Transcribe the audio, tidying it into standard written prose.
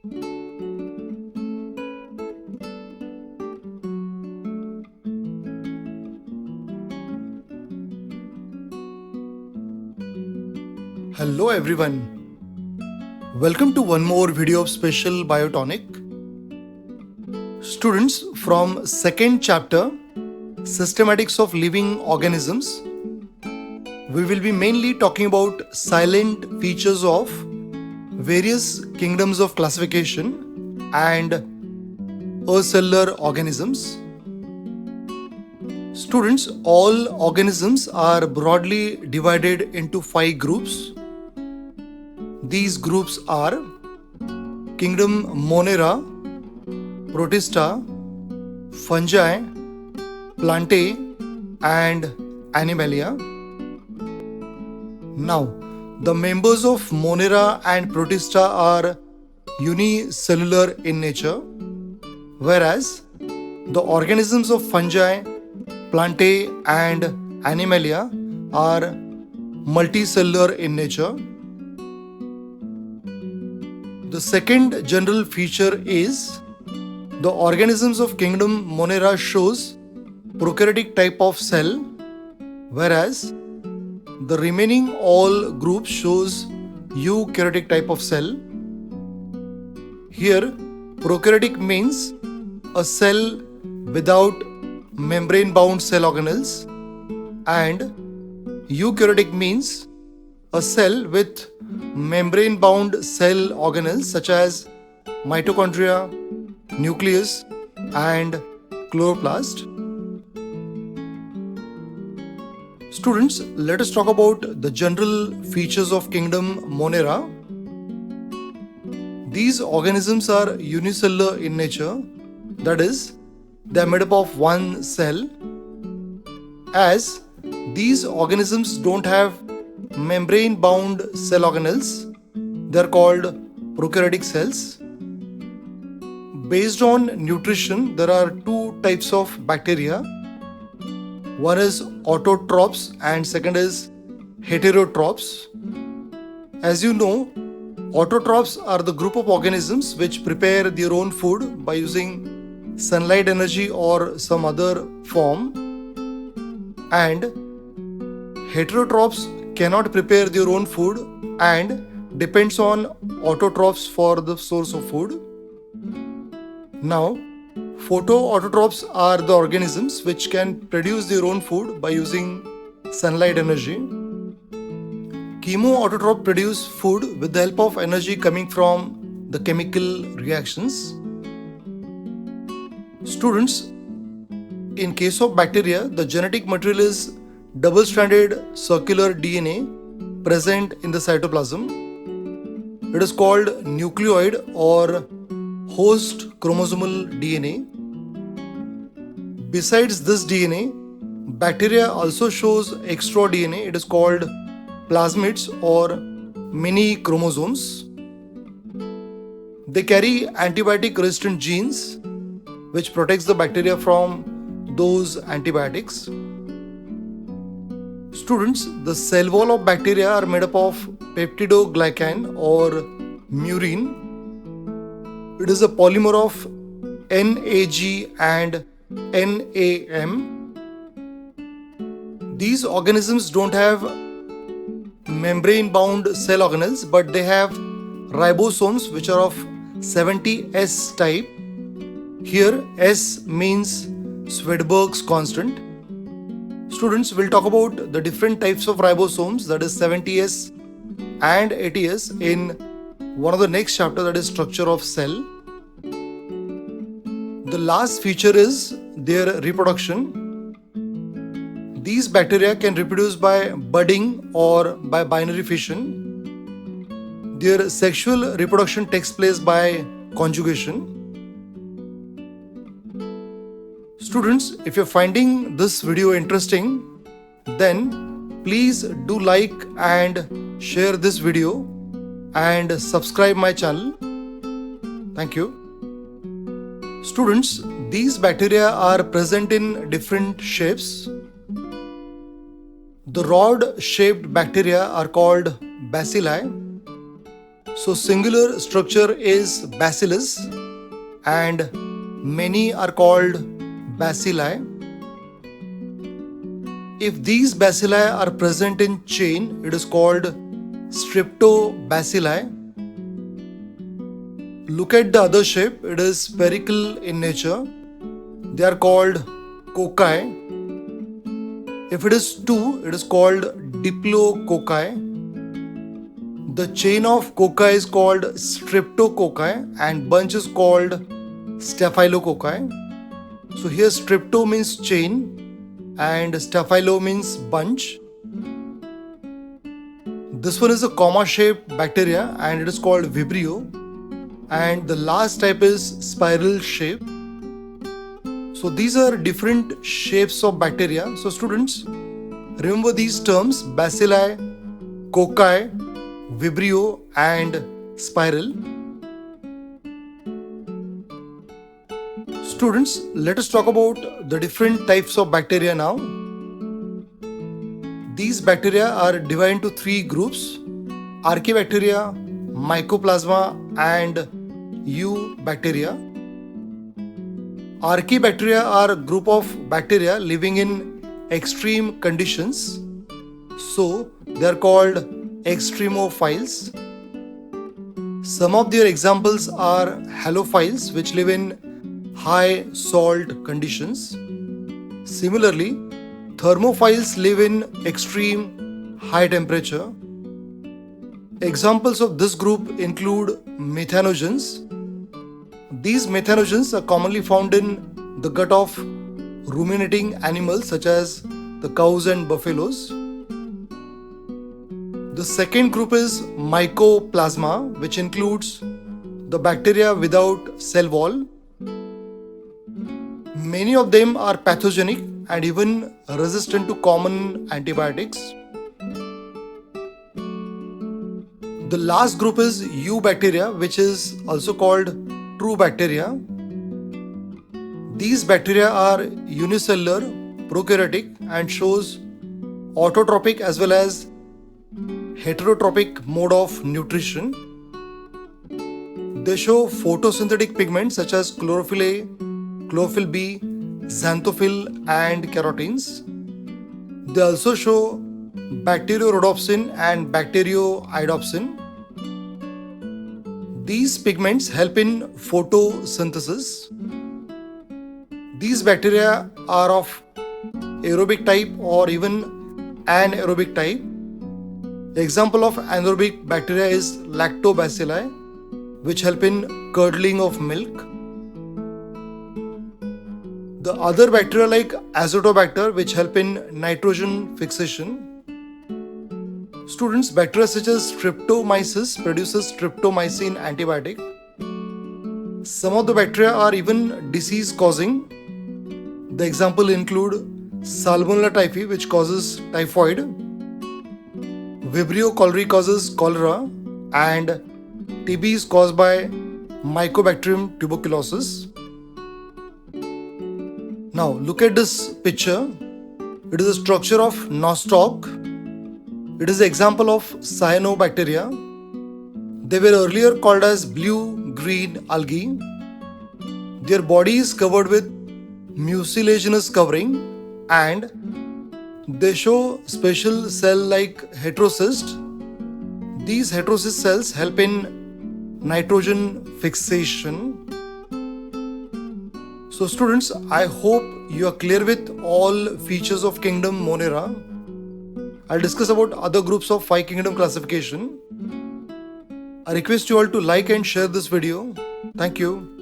Hello everyone. Welcome to one more video of Special Biotonic. Students, from second chapter, Systematics of Living Organisms, we will be mainly talking about silent features of various kingdoms of classification and acellular organisms. Students, all organisms are broadly divided into 5 groups. These groups are Kingdom Monera, Protista, Fungi, Plantae, and Animalia. Now, the members of Monera and Protista are unicellular in nature, whereas the organisms of Fungi, Plantae, and Animalia are multicellular in nature. The second general feature is the organisms of Kingdom Monera shows prokaryotic type of cell, whereas the remaining all groups shows eukaryotic type of cell. Here, prokaryotic means a cell without membrane-bound cell organelles, and eukaryotic means a cell with membrane-bound cell organelles such as mitochondria, nucleus, and chloroplast. Students, let us talk about the general features of Kingdom Monera. These organisms are unicellular in nature, that is, they are made up of one cell. As these organisms don't have membrane-bound cell organelles, they are called prokaryotic cells. Based on nutrition, there are 2 types of bacteria. One is autotrophs and second is heterotrophs. As you know, autotrophs are the group of organisms which prepare their own food by using sunlight energy or some other form, and heterotrophs cannot prepare their own food and depends on autotrophs for the source of food. Now, photoautotrophs are the organisms which can produce their own food by using sunlight energy. Chemoautotrophs produce food with the help of energy coming from the chemical reactions. Students, in case of bacteria, the genetic material is double-stranded circular DNA present in the cytoplasm. It is called nucleoid or host chromosomal DNA. Besides this DNA, bacteria also shows extra DNA. It is called plasmids or mini chromosomes. They carry antibiotic resistant genes which protects the bacteria from those antibiotics. Students, the cell wall of bacteria are made up of peptidoglycan or murein. It is a polymer of NAG and NAM. These organisms don't have membrane-bound cell organelles, but they have ribosomes which are of 70S type. Here S means Swedberg's constant. Students, will talk about the different types of ribosomes, that is 70S and 80S, in one of the next chapter, that is structure of cell. The last feature is their reproduction. These bacteria can reproduce by budding or by binary fission. Their sexual reproduction takes place by conjugation. Students, if you're finding this video interesting, then please do like and share this video and subscribe my channel. Thank you. Students, these bacteria are present in different shapes. The rod-shaped bacteria are called bacilli. So singular structure is bacillus and many are called bacilli. If these bacilli are present in chain, it is called streptobacilli. Look at the other shape, it is spherical in nature. They are called cocci. If it is two, it is called diplococci. The chain of cocci is called streptococci and bunch is called staphylococci. So here strepto means chain and staphylo means bunch. This one is a comma-shaped bacteria and it is called Vibrio. And the last type is spiral shape. So these are different shapes of bacteria. So students, remember these terms: bacilli, cocci, Vibrio and spiral. Students, let us talk about the different types of bacteria now. These bacteria are divided into three groups: Archaebacteria, Mycoplasma and Eubacteria. Archaebacteria are a group of bacteria living in extreme conditions. So they are called extremophiles. Some of their examples are halophiles, which live in high salt conditions. Similarly, thermophiles live in extreme high temperature. Examples of this group include methanogens. These methanogens are commonly found in the gut of ruminating animals such as the cows and buffaloes. The second group is Mycoplasma, which includes the bacteria without cell wall. Many of them are pathogenic and even resistant to common antibiotics. The last group is Eubacteria, which is also called true bacteria. These bacteria are unicellular, prokaryotic and shows autotrophic as well as heterotrophic mode of nutrition. They show photosynthetic pigments such as chlorophyll A, chlorophyll B, xanthophyll and carotenes. They also show bacteriorhodopsin and bacteroideopsin. These pigments help in photosynthesis. These bacteria are of aerobic type or even anaerobic type. Example of anaerobic bacteria is lactobacilli, which help in curdling of milk. The other bacteria like azotobacter, which help in nitrogen fixation. Students, bacteria such as Streptomyces produces streptomycin antibiotic. Some of the bacteria are even disease causing. The example include Salmonella typhi, which causes typhoid, Vibrio cholerae causes cholera, and TB is caused by Mycobacterium tuberculosis. Now look at this picture. It is a structure of nostoc. It is an example of cyanobacteria. They were earlier called as blue-green algae. Their body is covered with mucilaginous covering and they show special cell-like heterocysts. These heterocyst cells help in nitrogen fixation. So students, I hope you are clear with all features of kingdom Monera. I'll discuss about other groups of 5 kingdom classification. I request you all to like and share this video. Thank you.